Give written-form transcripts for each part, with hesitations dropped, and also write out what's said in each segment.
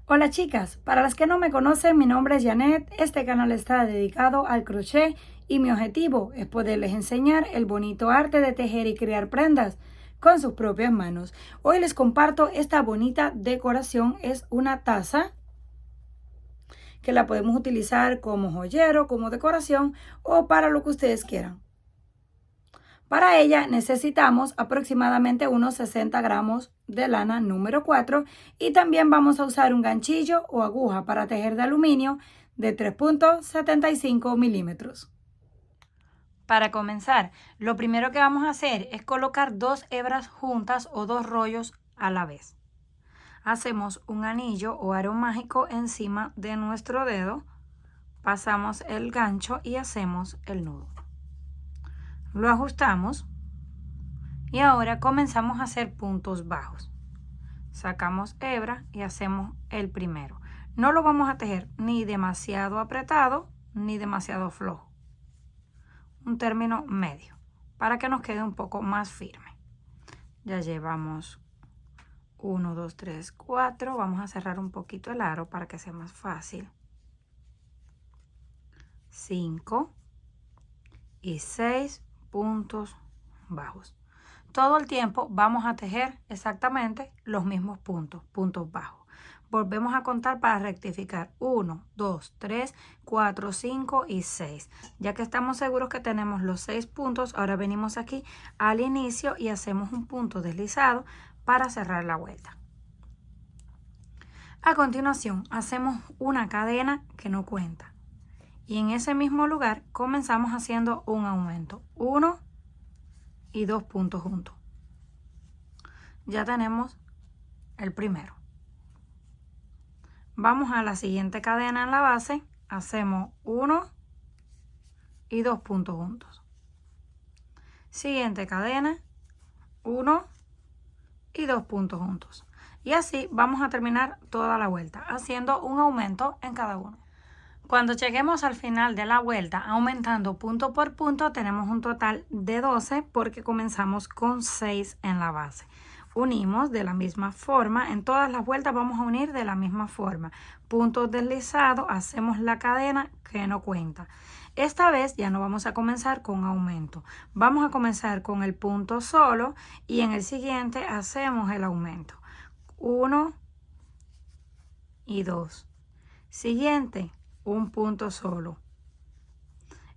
Hola chicas, para las que no me conocen, mi nombre es Janet, este canal está dedicado al crochet y mi objetivo es poderles enseñar el bonito arte de tejer y crear prendas con sus propias manos. Hoy les comparto esta bonita decoración, es una taza que la podemos utilizar como joyero, como decoración o para lo que ustedes quieran. Para ella necesitamos aproximadamente unos 60 gramos de lana número 4 y también vamos a usar un ganchillo o aguja para tejer de aluminio de 3.75 milímetros. Para comenzar, lo primero que vamos a hacer es colocar dos hebras juntas o dos rollos a la vez. Hacemos un anillo o aro mágico encima de nuestro dedo, pasamos el gancho y hacemos el nudo. Lo ajustamos y ahora comenzamos a hacer puntos bajos. Sacamos hebra y hacemos el primero. No lo vamos a tejer ni demasiado apretado ni demasiado flojo. Un término medio para que nos quede un poco más firme. Ya llevamos 1, 2, 3, 4. Vamos a cerrar un poquito el aro para que sea más fácil. 5 y 6 puntos bajos. Todo el tiempo vamos a tejer exactamente los mismos puntos bajos. Volvemos a contar para rectificar 1, 2, 3, 4, 5 y 6. Ya que estamos seguros que tenemos los 6 puntos, ahora venimos aquí al inicio y hacemos un punto deslizado para cerrar la vuelta. A continuación hacemos una cadena que no cuenta. Y en ese mismo lugar comenzamos haciendo un aumento. 1 y 2 puntos juntos. Ya tenemos el primero. Vamos a la siguiente cadena en la base, hacemos 1 y 2 puntos juntos. Siguiente cadena, 1 y 2 puntos juntos. Y así vamos a terminar toda la vuelta, haciendo un aumento en cada uno. Cuando lleguemos al final de la vuelta, aumentando punto por punto, tenemos un total de 12 porque comenzamos con 6 en la base. Unimos de la misma forma, en todas las vueltas vamos a unir de la misma forma. Puntos deslizados, hacemos la cadena que no cuenta. Esta vez ya no vamos a comenzar con aumento. Vamos a comenzar con el punto solo y en el siguiente hacemos el aumento. 1 y 2. Siguiente, un punto solo.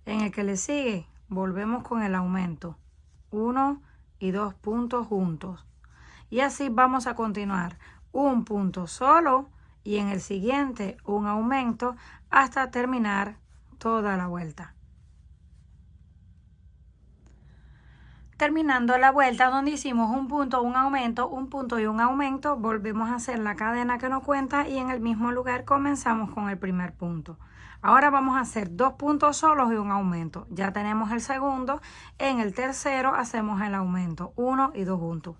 En el que le sigue, volvemos con el aumento. 1 y 2 puntos juntos. Y así vamos a continuar. Un punto solo y en el siguiente un aumento hasta terminar toda la vuelta. Terminando la vuelta donde hicimos un punto, un punto y un aumento, volvemos a hacer la cadena que no cuenta y en el mismo lugar comenzamos con el primer punto. Ahora vamos a hacer 2 puntos solos y un aumento. Ya tenemos el segundo. En el tercero hacemos el aumento, 1 y 2 juntos.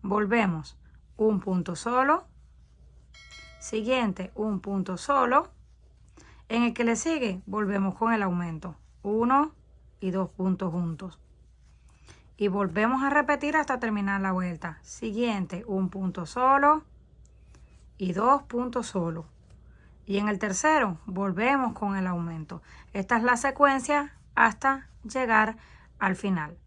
Volvemos, un punto solo. Siguiente, un punto solo. En el que le sigue, volvemos con el aumento, 1 y 2 puntos juntos. Y volvemos a repetir hasta terminar la vuelta. Siguiente, un punto solo y 2 puntos solo. Y en el tercero, volvemos con el aumento. Esta es la secuencia hasta llegar al final.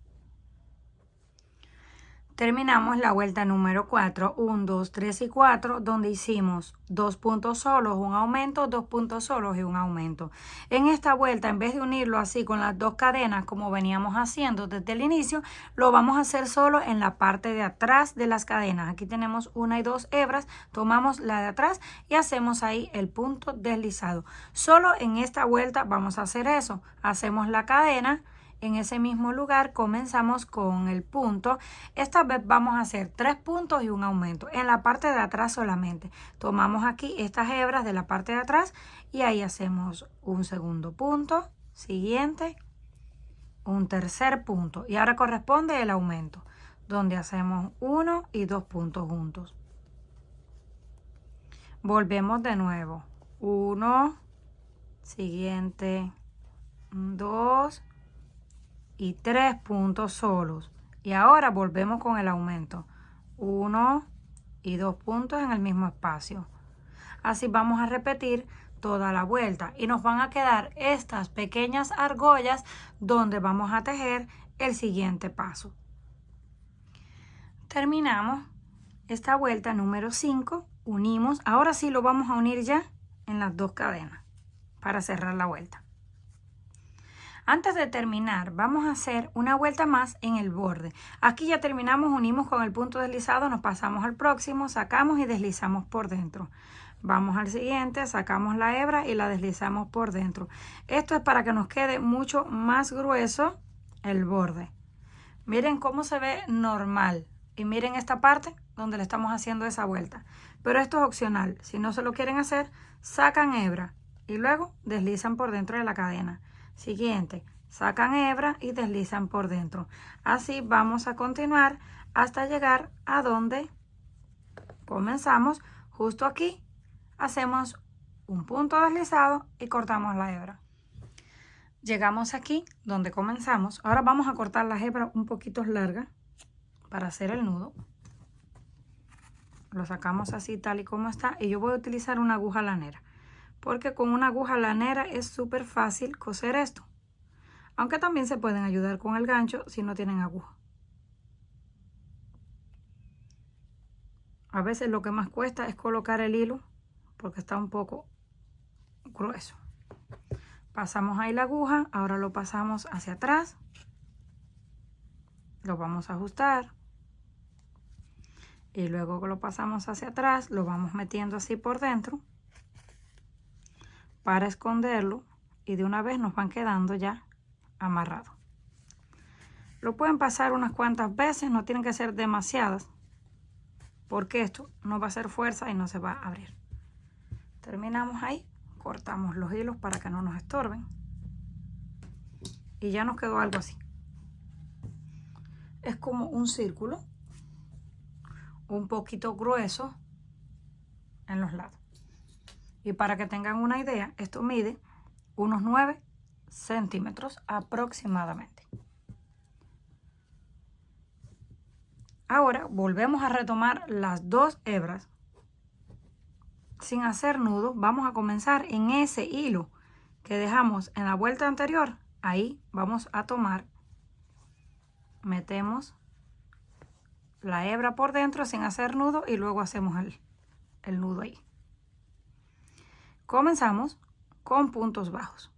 Terminamos la vuelta número 4, 1, 2, 3 y 4, donde hicimos 2 puntos solos, un aumento, 2 puntos solos y un aumento. En esta vuelta, en vez de unirlo así con las dos cadenas como veníamos haciendo desde el inicio, lo vamos a hacer solo en la parte de atrás de las cadenas. Aquí tenemos 1 y 2 hebras, tomamos la de atrás y hacemos ahí el punto deslizado. Solo en esta vuelta vamos a hacer eso. Hacemos la cadena. En ese mismo lugar comenzamos con el punto. Esta vez vamos a hacer 3 puntos y un aumento en la parte de atrás solamente. Tomamos aquí estas hebras de la parte de atrás y ahí hacemos un segundo punto, siguiente, un tercer punto y ahora corresponde el aumento donde hacemos 1 y 2 puntos juntos. Volvemos de nuevo, 1, siguiente, 2 y 3 puntos solos. Y ahora volvemos con el aumento. 1 y 2 puntos en el mismo espacio. Así vamos a repetir toda la vuelta y nos van a quedar estas pequeñas argollas donde vamos a tejer el siguiente paso. Terminamos esta vuelta número 5, unimos, ahora sí lo vamos a unir ya en las 2 cadenas para cerrar la vuelta. Antes de terminar, vamos a hacer una vuelta más en el borde. Aquí ya terminamos, unimos con el punto deslizado, nos pasamos al próximo, sacamos y deslizamos por dentro. Vamos al siguiente, sacamos la hebra y la deslizamos por dentro. Esto es para que nos quede mucho más grueso el borde. Miren cómo se ve normal. Y miren esta parte donde le estamos haciendo esa vuelta. Pero esto es opcional. Si no se lo quieren hacer, sacan hebra y luego deslizan por dentro de la cadena. Siguiente, sacan hebra y deslizan por dentro. Así vamos a continuar hasta llegar a donde comenzamos. Justo aquí hacemos un punto deslizado y cortamos la hebra. Llegamos aquí donde comenzamos. Ahora vamos a cortar la hebra un poquito larga para hacer el nudo. Lo sacamos así tal y como está y yo voy a utilizar una aguja lanera porque con una aguja lanera es súper fácil coser esto, aunque también se pueden ayudar con el gancho si no tienen aguja. A veces lo que más cuesta es colocar el hilo porque está un poco grueso. Pasamos ahí la aguja, ahora lo pasamos hacia atrás, lo vamos a ajustar. Y luego que lo pasamos hacia atrás, lo vamos metiendo así por dentro para esconderlo y de una vez nos van quedando ya amarrados. Lo pueden pasar unas cuantas veces, no tienen que ser demasiadas porque esto no va a hacer fuerza y no se va a abrir. Terminamos ahí, cortamos los hilos para que no nos estorben y ya nos quedó algo así. Es como un círculo un poquito grueso en los lados. Y para que tengan una idea, esto mide unos 9 centímetros aproximadamente. Ahora volvemos a retomar las 2 hebras sin hacer nudo. Vamos a comenzar en ese hilo que dejamos en la vuelta anterior. Ahí vamos a tomar, metemos la hebra por dentro sin hacer nudo y luego hacemos el nudo ahí. Comenzamos con puntos bajos.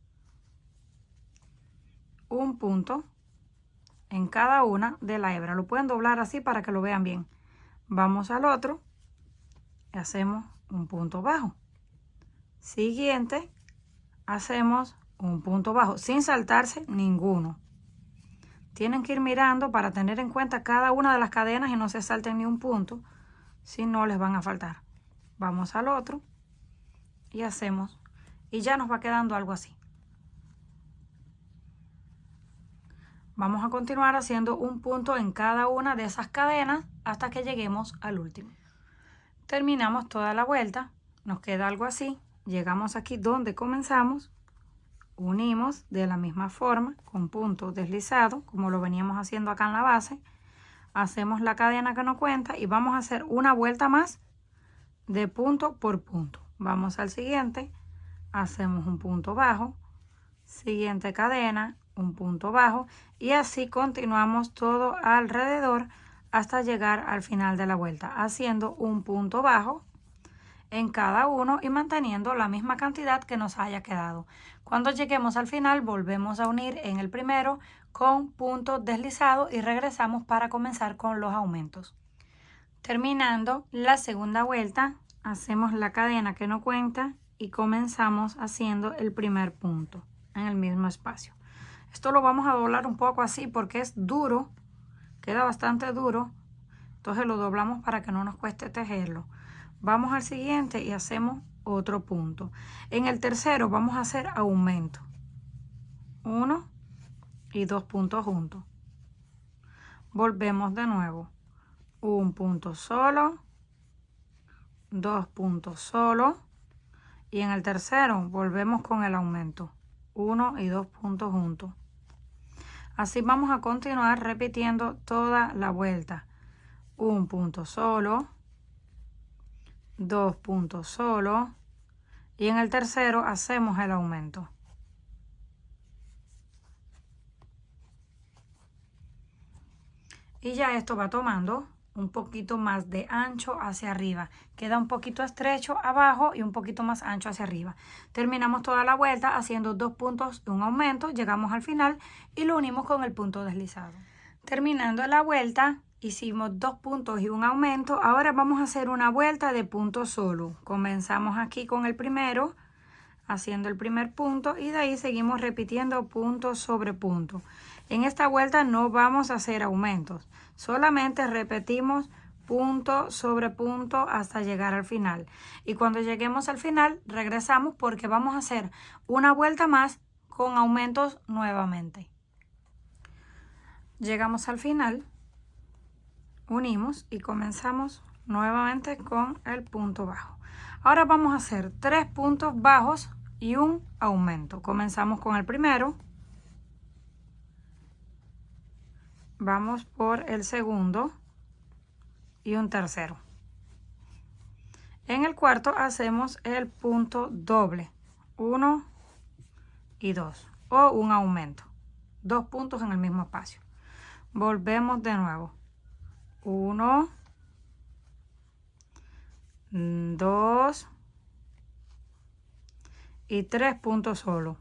Un punto en cada una de la hebra. Lo pueden doblar así para que lo vean bien. Vamos al otro y hacemos un punto bajo. Siguiente, hacemos un punto bajo sin saltarse ninguno. Tienen que ir mirando para tener en cuenta cada una de las cadenas y no se salten ni un punto, si no les van a faltar. Vamos al otro y hacemos, y ya nos va quedando algo así. Vamos a continuar haciendo un punto en cada una de esas cadenas hasta que lleguemos al último. Terminamos toda la vuelta, nos queda algo así, llegamos aquí donde comenzamos. Unimos de la misma forma con punto deslizado como lo veníamos haciendo acá en la base. Hacemos la cadena que no cuenta y vamos a hacer una vuelta más de punto por punto. Vamos al siguiente, hacemos un punto bajo, siguiente cadena, un punto bajo y así continuamos todo alrededor hasta llegar al final de la vuelta haciendo un punto bajo en cada uno y manteniendo la misma cantidad que nos haya quedado. Cuando lleguemos al final volvemos a unir en el primero con punto deslizado y regresamos para comenzar con los aumentos. Terminando la segunda vuelta hacemos la cadena que no cuenta y comenzamos haciendo el primer punto en el mismo espacio. Esto lo vamos a doblar un poco así porque es duro, queda bastante duro, entonces lo doblamos para que no nos cueste tejerlo. Vamos al siguiente y hacemos otro punto. En el tercero vamos a hacer aumento. 1 y 2 puntos juntos. Volvemos de nuevo. Un punto solo, 2 puntos solo. Y en el tercero volvemos con el aumento. 1 y 2 puntos juntos. Así vamos a continuar repitiendo toda la vuelta. Un punto solo, 2 puntos solo y en el tercero hacemos el aumento. Y ya esto va tomando un poquito más de ancho hacia arriba. Queda un poquito estrecho abajo y un poquito más ancho hacia arriba. Terminamos toda la vuelta haciendo 2 puntos y un aumento. Llegamos al final y lo unimos con el punto deslizado. Terminando la vuelta, hicimos 2 puntos y un aumento. Ahora vamos a hacer una vuelta de punto solo. Comenzamos aquí con el primero, haciendo el primer punto y de ahí seguimos repitiendo punto sobre punto. En esta vuelta no vamos a hacer aumentos, solamente repetimos punto sobre punto hasta llegar al final. Y cuando lleguemos al final regresamos porque vamos a hacer una vuelta más con aumentos nuevamente. Llegamos al final, unimos y comenzamos nuevamente con el punto bajo. Ahora vamos a hacer 3 puntos bajos y un aumento. Comenzamos con el primero. Vamos por el segundo y un tercero. En el cuarto hacemos el punto doble, 1 y 2, o un aumento. 2 puntos en el mismo espacio. Volvemos de nuevo. 1, 2 y 3 puntos solo.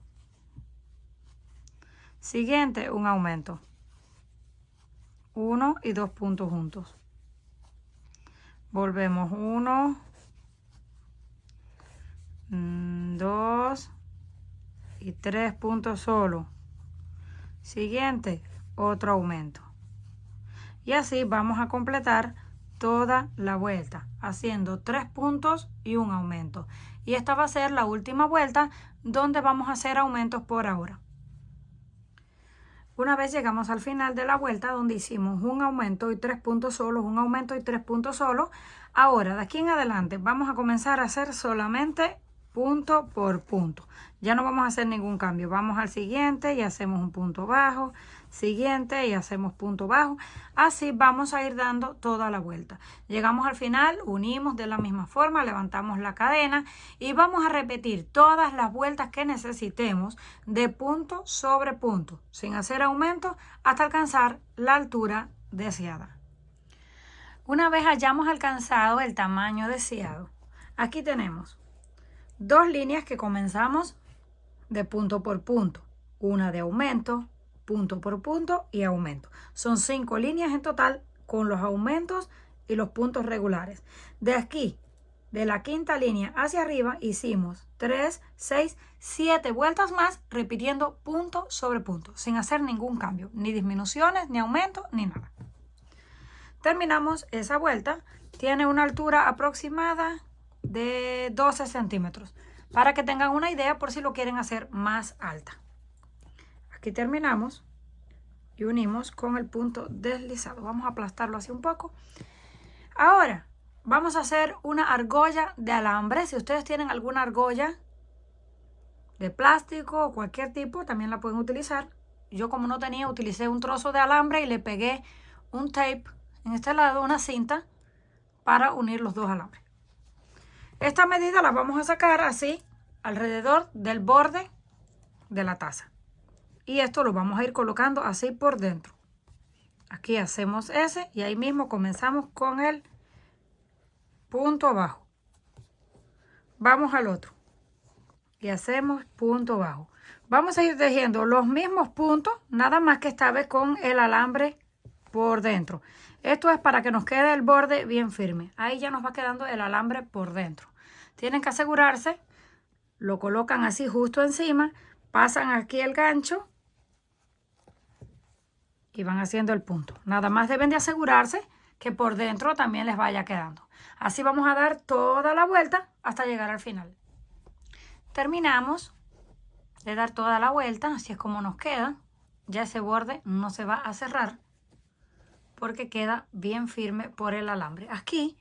Siguiente, un aumento. 1 y 2 puntos juntos. Volvemos 1, 2 y 3 puntos solo. Siguiente, otro aumento. Y así vamos a completar toda la vuelta, haciendo 3 puntos y un aumento. Y esta va a ser la última vuelta donde vamos a hacer aumentos por ahora. Una vez llegamos al final de la vuelta donde hicimos un aumento y 3 puntos solos, un aumento y 3 puntos solos, ahora de aquí en adelante vamos a comenzar a hacer solamente punto por punto. Ya no vamos a hacer ningún cambio. Vamos al siguiente y hacemos un punto bajo, siguiente y hacemos punto bajo. Así vamos a ir dando toda la vuelta. Llegamos al final, unimos de la misma forma, levantamos la cadena y vamos a repetir todas las vueltas que necesitemos de punto sobre punto, sin hacer aumento hasta alcanzar la altura deseada. Una vez hayamos alcanzado el tamaño deseado, aquí tenemos 2 líneas que comenzamos de punto por punto, una de aumento, punto por punto y aumento. Son 5 líneas en total con los aumentos y los puntos regulares. De aquí, de la quinta línea hacia arriba, hicimos 3, 6, 7 vueltas más repitiendo punto sobre punto, sin hacer ningún cambio, ni disminuciones, ni aumento, ni nada. Terminamos esa vuelta. Tiene una altura aproximada de 12 centímetros para que tengan una idea por si lo quieren hacer más alta. Aquí terminamos y unimos con el punto deslizado. Vamos a aplastarlo así un poco. Ahora vamos a hacer una argolla de alambre. Si ustedes tienen alguna argolla de plástico o cualquier tipo, también la pueden utilizar. Yo, como no tenía, utilicé un trozo de alambre y le pegué un tape en este lado, una cinta, para unir los dos alambres. Esta medida la vamos a sacar así alrededor del borde de la taza. Y esto lo vamos a ir colocando así por dentro. Aquí hacemos ese y ahí mismo comenzamos con el punto bajo. Vamos al otro y hacemos punto bajo. Vamos a ir tejiendo los mismos puntos, nada más que esta vez con el alambre por dentro. Esto es para que nos quede el borde bien firme. Ahí ya nos va quedando el alambre por dentro. Tienen que asegurarse, lo colocan así justo encima, pasan aquí el gancho y van haciendo el punto. Nada más deben de asegurarse que por dentro también les vaya quedando. Así vamos a dar toda la vuelta hasta llegar al final. Terminamos de dar toda la vuelta, así es como nos queda. Ya ese borde no se va a cerrar porque queda bien firme por el alambre. Aquí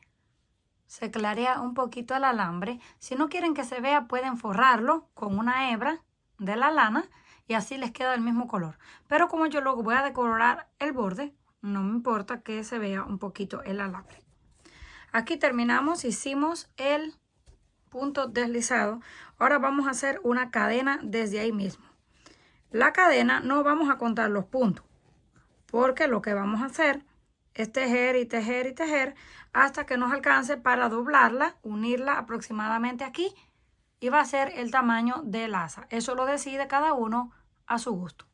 se clarea un poquito el alambre. Si no quieren que se vea, pueden forrarlo con una hebra de la lana y así les queda el mismo color. Pero como yo luego voy a decorar el borde, no me importa que se vea un poquito el alambre. Aquí terminamos, hicimos el punto deslizado. Ahora vamos a hacer una cadena desde ahí mismo. La cadena no vamos a contar los puntos, porque lo que vamos a hacer es tejer y tejer y tejer hasta que nos alcance para doblarla, unirla aproximadamente aquí, y va a ser el tamaño del asa. Eso lo decide cada uno a su gusto.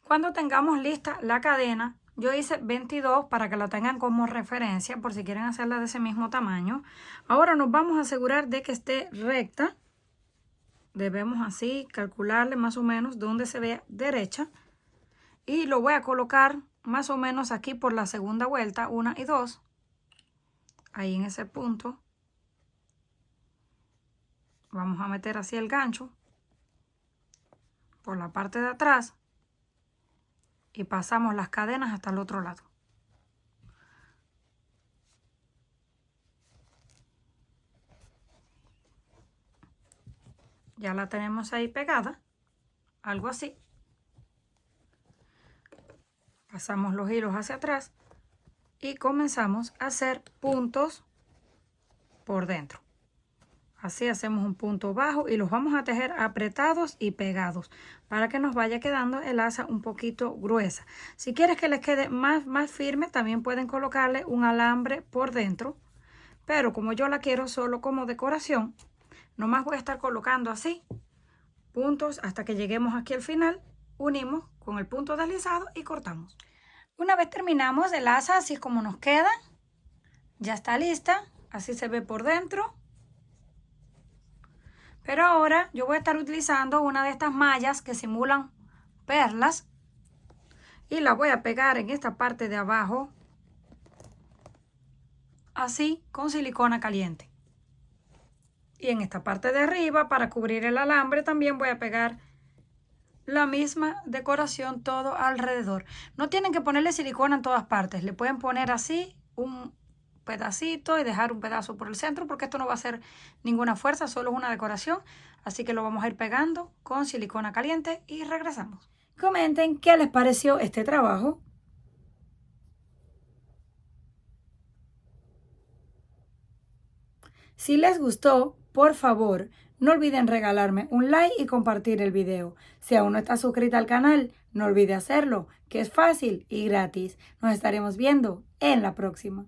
Cuando tengamos lista la cadena, yo hice 22 para que la tengan como referencia por si quieren hacerla de ese mismo tamaño. Ahora nos vamos a asegurar de que esté recta. Debemos así calcularle más o menos donde se vea derecha. Y lo voy a colocar más o menos aquí por la segunda vuelta, 1 y 2. Ahí en ese punto. Vamos a meter así el gancho por la parte de atrás. Y pasamos las cadenas hasta el otro lado. Ya la tenemos ahí pegada, algo así. Pasamos los hilos hacia atrás y comenzamos a hacer puntos por dentro. Así hacemos un punto bajo y los vamos a tejer apretados y pegados para que nos vaya quedando el asa un poquito gruesa. Si quieres que les quede más firme, también pueden colocarle un alambre por dentro. Pero como yo la quiero solo como decoración, nomás voy a estar colocando así puntos hasta que lleguemos aquí al final. Unimos con el punto deslizado y cortamos. Una vez terminamos el asa, así es como nos queda. Ya está lista, así se ve por dentro. Pero ahora yo voy a estar utilizando una de estas mallas que simulan perlas y la voy a pegar en esta parte de abajo, así con silicona caliente. Y en esta parte de arriba, para cubrir el alambre, también voy a pegar la misma decoración todo alrededor. No tienen que ponerle silicona en todas partes, le pueden poner así un pedacito y dejar un pedazo por el centro, porque esto no va a hacer ninguna fuerza, solo es una decoración. Así que lo vamos a ir pegando con silicona caliente y regresamos. Comenten qué les pareció este trabajo. Si les gustó, por favor, no olviden regalarme un like y compartir el video. Si aún no estás suscrita al canal, no olvide hacerlo, que es fácil y gratis. Nos estaremos viendo en la próxima.